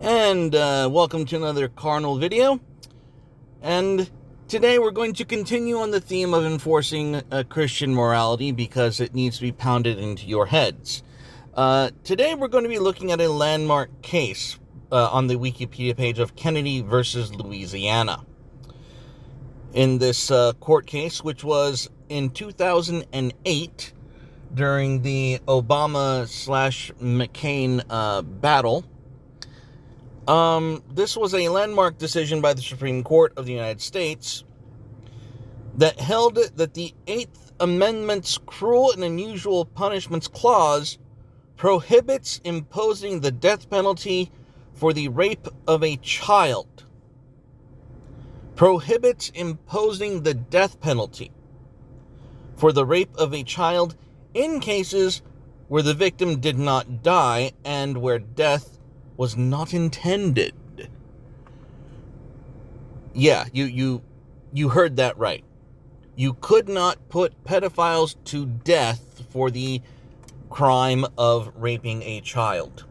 And welcome to another Carnal video. And today we're going to continue on the theme of enforcing Christian morality because it needs to be pounded into your heads. Today we're going to be looking at a landmark case on the Wikipedia page of Kennedy versus Louisiana. In this court case, which was in 2008 during the Obama/McCain battle, this was a landmark decision by the Supreme Court of the United States that held that the 8th Amendment's Cruel and Unusual Punishments Clause prohibits imposing the death penalty for the rape of a child. Prohibits imposing the death penalty for the rape of a child in cases where the victim did not die and where death was not intended. Yeah, you heard that right. You could not put pedophiles to death for the crime of raping a child.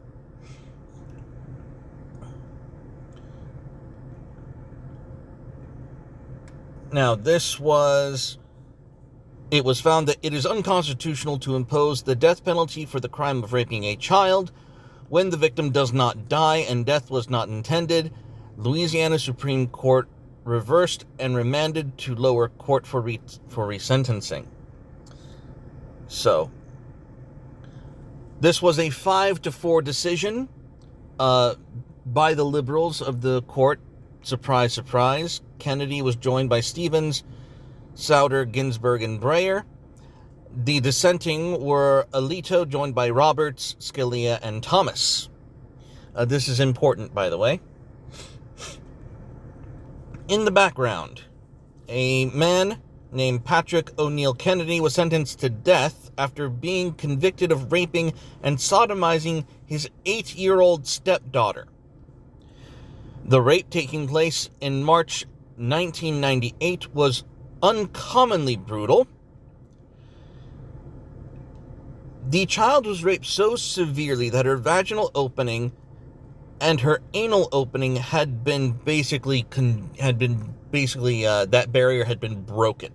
Now, it was found that it is unconstitutional to impose the death penalty for the crime of raping a child when the victim does not die and death was not intended. Louisiana Supreme Court reversed and remanded to lower court for resentencing. So, this was a 5-4 decision by the liberals of the court. Surprise, surprise. Kennedy was joined by Stevens, Souter, Ginsburg, and Breyer. The dissenting were Alito, joined by Roberts, Scalia, and Thomas. This is important, by the way. In the background, a man named Patrick O'Neill Kennedy was sentenced to death after being convicted of raping and sodomizing his 8-year-old stepdaughter. The rape, taking place in March 1998, was uncommonly brutal. The child was raped so severely that her vaginal opening and her anal opening had been basically that barrier had been broken.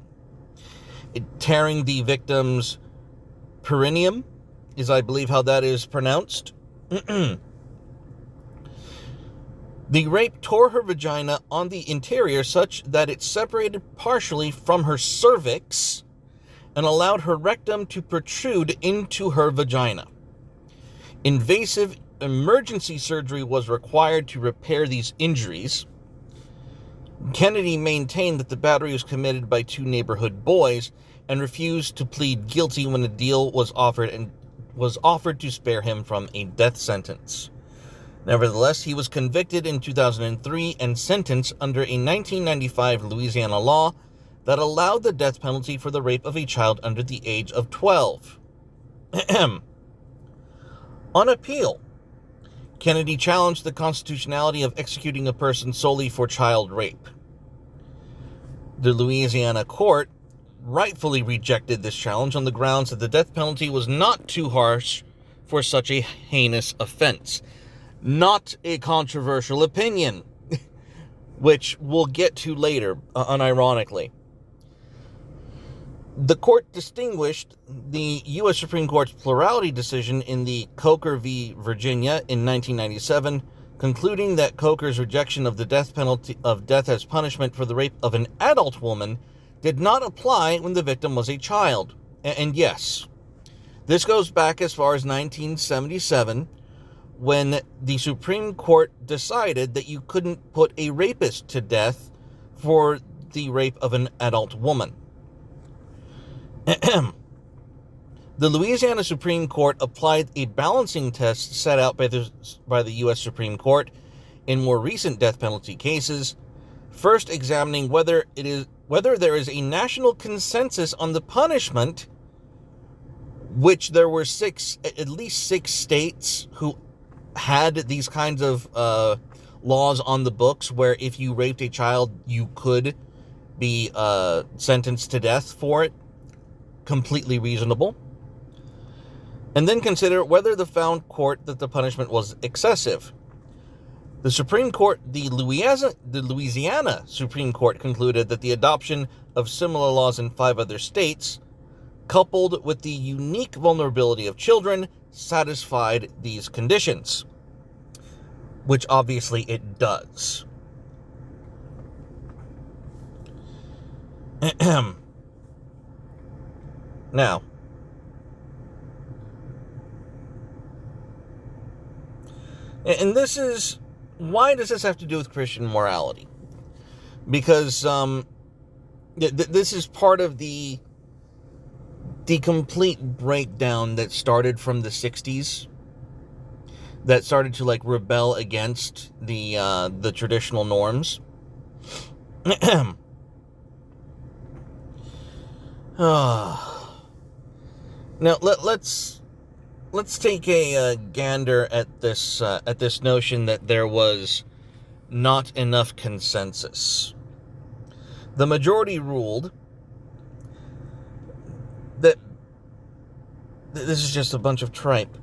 Tearing the victim's perineum is, I believe, how that is pronounced. The rape tore her vagina on the interior such that it separated partially from her cervix and allowed her rectum to protrude into her vagina. Invasive emergency surgery was required to repair these injuries. Kennedy maintained that the battery was committed by 2 neighborhood boys and refused to plead guilty when a deal was offered to spare him from a death sentence. Nevertheless, he was convicted in 2003 and sentenced under a 1995 Louisiana law that allowed the death penalty for the rape of a child under the age of 12. On appeal, Kennedy challenged the constitutionality of executing a person solely for child rape. The Louisiana court rightfully rejected this challenge on the grounds that the death penalty was not too harsh for such a heinous offense. Not a controversial opinion, which we'll get to later, unironically. The court distinguished the U.S. Supreme Court's plurality decision in the Coker v. Virginia in 1997, concluding that Coker's rejection of the death penalty of death as punishment for the rape of an adult woman did not apply when the victim was a child. And yes, this goes back as far as 1977, when the Supreme Court decided that you couldn't put a rapist to death for the rape of an adult woman. The Louisiana Supreme Court applied a balancing test set out by the U.S. Supreme Court in more recent death penalty cases, first examining whether there is a national consensus on the punishment, which there were at least six states who had these kinds of laws on the books where if you raped a child, you could be sentenced to death for it. Completely reasonable. And then consider whether the found court that the punishment was excessive. The Louisiana Supreme Court concluded that the adoption of similar laws in 5 other states, coupled with the unique vulnerability of children, satisfied these conditions, which obviously it does. Now, and this is, why does this have to do with Christian morality? Because this is part of the complete breakdown that started from the 60s, that started to rebel against the traditional norms. Now let's take a gander at this notion that there was not enough consensus. The majority ruled that this is just a bunch of tripe.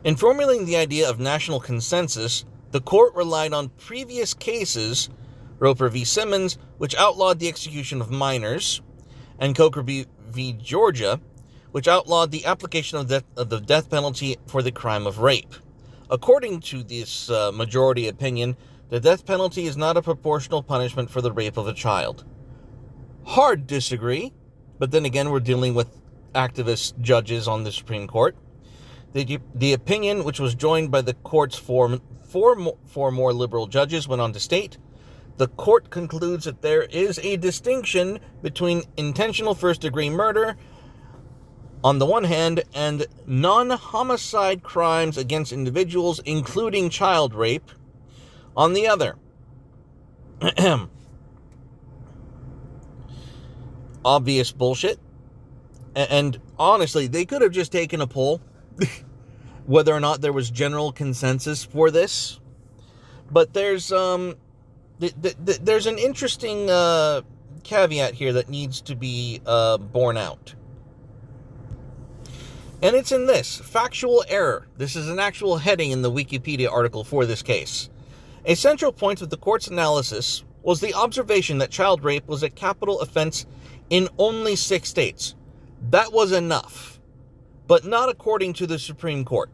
In formulating the idea of national consensus, the court relied on previous cases, Roper v. Simmons, which outlawed the execution of minors, and Coker v. Georgia, which outlawed the application of the death penalty for the crime of rape. According to this majority opinion, the death penalty is not a proportional punishment for the rape of a child. Hard disagree, but then again, we're dealing with activist judges on the Supreme Court. The opinion, which was joined by the court's four more liberal judges, went on to state, the court concludes that there is a distinction between intentional first-degree murder on the one hand and non-homicide crimes against individuals, including child rape, on the other. Obvious bullshit. And honestly, they could have just taken a poll whether or not there was general consensus for this. But there's an interesting caveat here that needs to be borne out. And it's in this: factual error. This is an actual heading in the Wikipedia article for this case. A central point of the court's analysis was the observation that child rape was a capital offense in only 6 states. That was enough, but not according to the Supreme Court.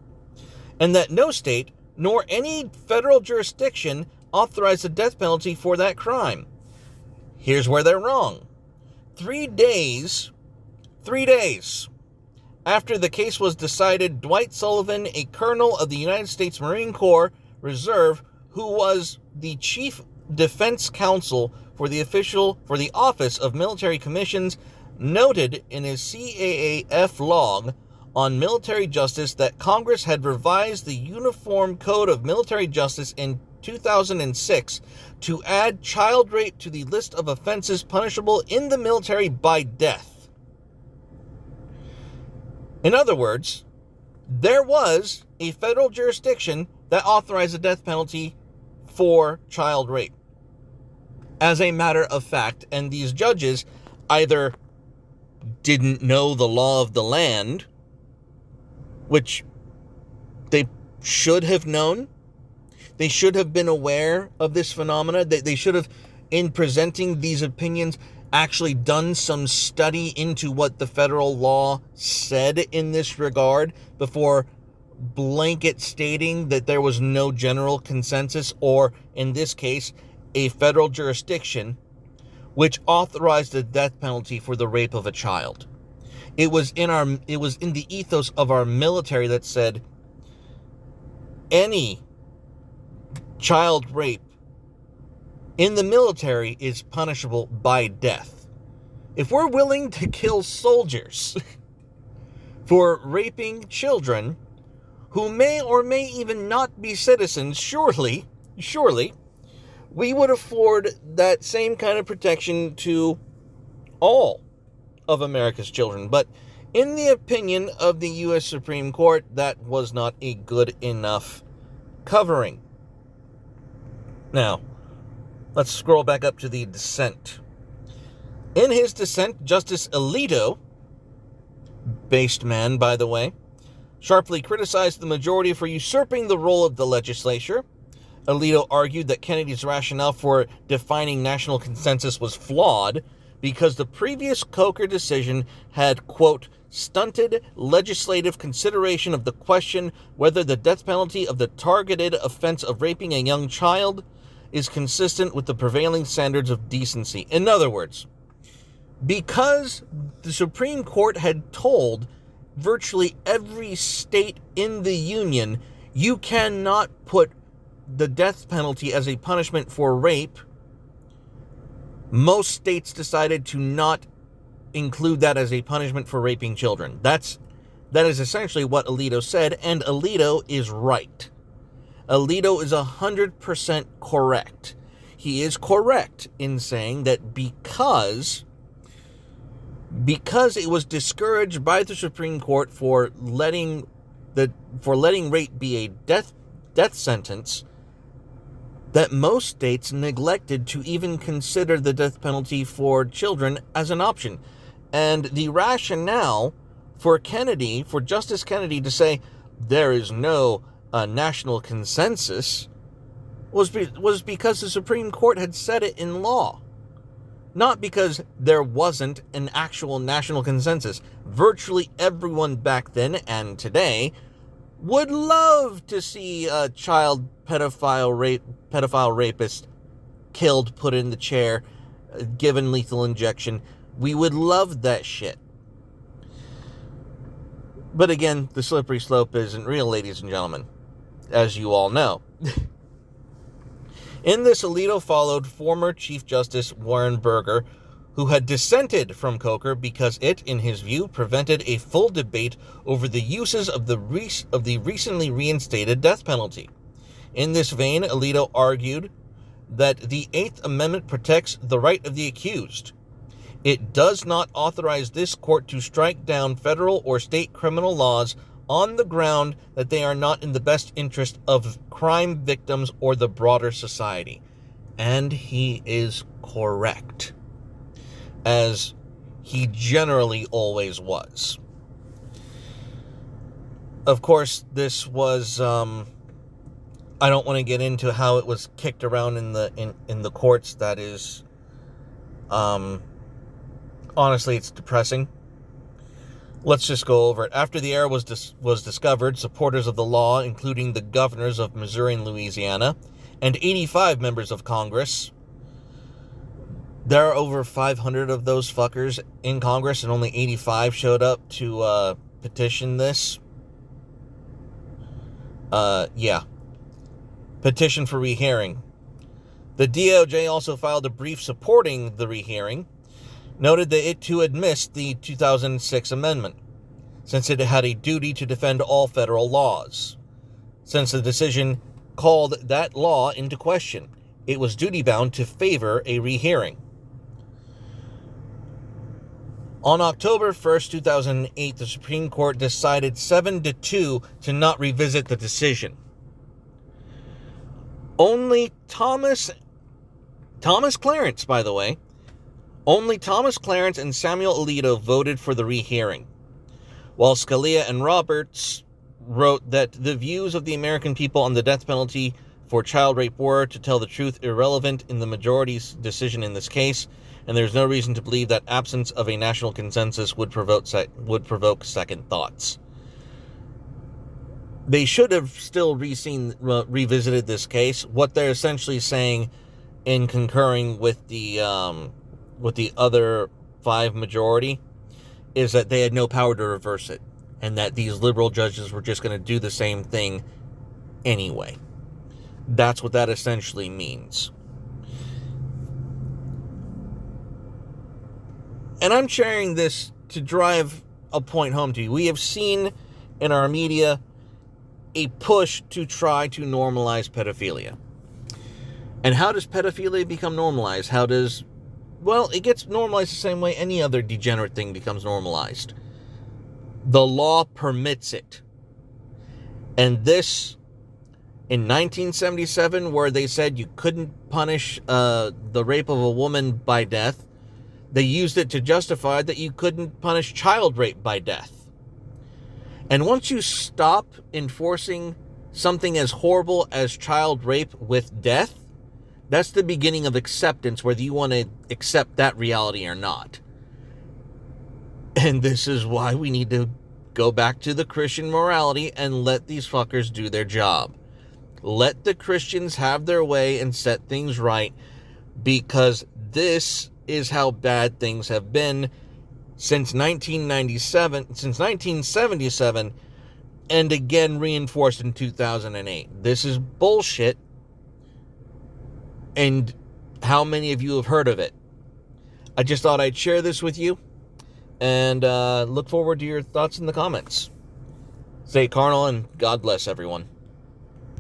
And that no state, nor any federal jurisdiction, authorized the death penalty for that crime. Here's where they're wrong. 3 days after the case was decided, Dwight Sullivan, a colonel of the United States Marine Corps Reserve, who was the chief defense counsel for the Office of Military Commissions, noted in his CAAF log on military justice that Congress had revised the Uniform Code of Military Justice in 2006 to add child rape to the list of offenses punishable in the military by death. In other words, there was a federal jurisdiction that authorized the death penalty for child rape. As a matter of fact, and these judges either didn't know the law of the land, which they should have known. They should have been aware of this phenomena. They should have, in presenting these opinions, actually done some study into what the federal law said in this regard before blanket stating that there was no general consensus, or in this case, a federal jurisdiction which authorized the death penalty for the rape of a child. It was in the ethos of our military that said any child rape in the military is punishable by death. If we're willing to kill soldiers for raping children who may or may even not be citizens, surely, we would afford that same kind of protection to all of America's children. But in the opinion of the U.S. Supreme Court, that was not a good enough covering. Now, let's scroll back up to the dissent. In his dissent, Justice Alito, based man, by the way, sharply criticized the majority for usurping the role of the legislature. Alito argued that Kennedy's rationale for defining national consensus was flawed because the previous Coker decision had, quote, stunted legislative consideration of the question whether the death penalty of the targeted offense of raping a young child is consistent with the prevailing standards of decency. In other words, because the Supreme Court had told virtually every state in the Union, you cannot put the death penalty as a punishment for rape, most states decided to not include that as a punishment for raping children. That is essentially what Alito said, and Alito is right. Alito is 100% correct. He is correct in saying that because it was discouraged by the Supreme Court for letting rape be a death sentence, that most states neglected to even consider the death penalty for children as an option. And the rationale for Justice Kennedy to say there is no national consensus was because the Supreme Court had said it in law. Not because there wasn't an actual national consensus. Virtually everyone back then and today would love to see a child pedophile rapist killed, put in the chair, given lethal injection. We would love that shit. But again, the slippery slope isn't real, ladies and gentlemen, as you all know. In this, Alito followed former Chief Justice Warren Burger, who had dissented from Coker because it, in his view, prevented a full debate over the uses of the recently reinstated death penalty. In this vein, Alito argued that the Eighth Amendment protects the right of the accused. It does not authorize this court to strike down federal or state criminal laws on the ground that they are not in the best interest of crime victims or the broader society. And he is correct, as he generally always was. Of course, this was, I don't want to get into how it was kicked around in the courts. That is, honestly, it's depressing. Let's just go over it. After the error was discovered, supporters of the law, including the governors of Missouri and Louisiana, and 85 members of Congress. There are over 500 of those fuckers in Congress, and only 85 showed up to petition this. Petition for rehearing. The DOJ also filed a brief supporting the rehearing, noted that it too had missed the 2006 amendment, since it had a duty to defend all federal laws. Since the decision called that law into question, it was duty-bound to favor a rehearing. On October 1st, 2008, the Supreme Court decided 7-2 to not revisit the decision. Only Thomas Clarence, by the way, only Thomas Clarence and Samuel Alito voted for the rehearing, while Scalia and Roberts wrote that the views of the American people on the death penalty for child rape were, to tell the truth, irrelevant in the majority's decision in this case, and there's no reason to believe that absence of a national consensus would provoke second thoughts. They should have still revisited this case. What they're essentially saying in concurring with the other 5 majority is that they had no power to reverse it, and that these liberal judges were just going to do the same thing anyway. That's what that essentially means. And I'm sharing this to drive a point home to you. We have seen in our media a push to try to normalize pedophilia. And how does pedophilia become normalized? Well, it gets normalized the same way any other degenerate thing becomes normalized. The law permits it. And this, in 1977, where they said you couldn't punish the rape of a woman by death, they used it to justify that you couldn't punish child rape by death. And once you stop enforcing something as horrible as child rape with death, that's the beginning of acceptance, whether you want to accept that reality or not. And this is why we need to go back to the Christian morality and let these fuckers do their job. Let the Christians have their way and set things right, because this is how bad things have been since 1977, and again reinforced in 2008. This is bullshit. And how many of you have heard of it? I just thought I'd share this with you, and look forward to your thoughts in the comments. Stay carnal, and God bless everyone.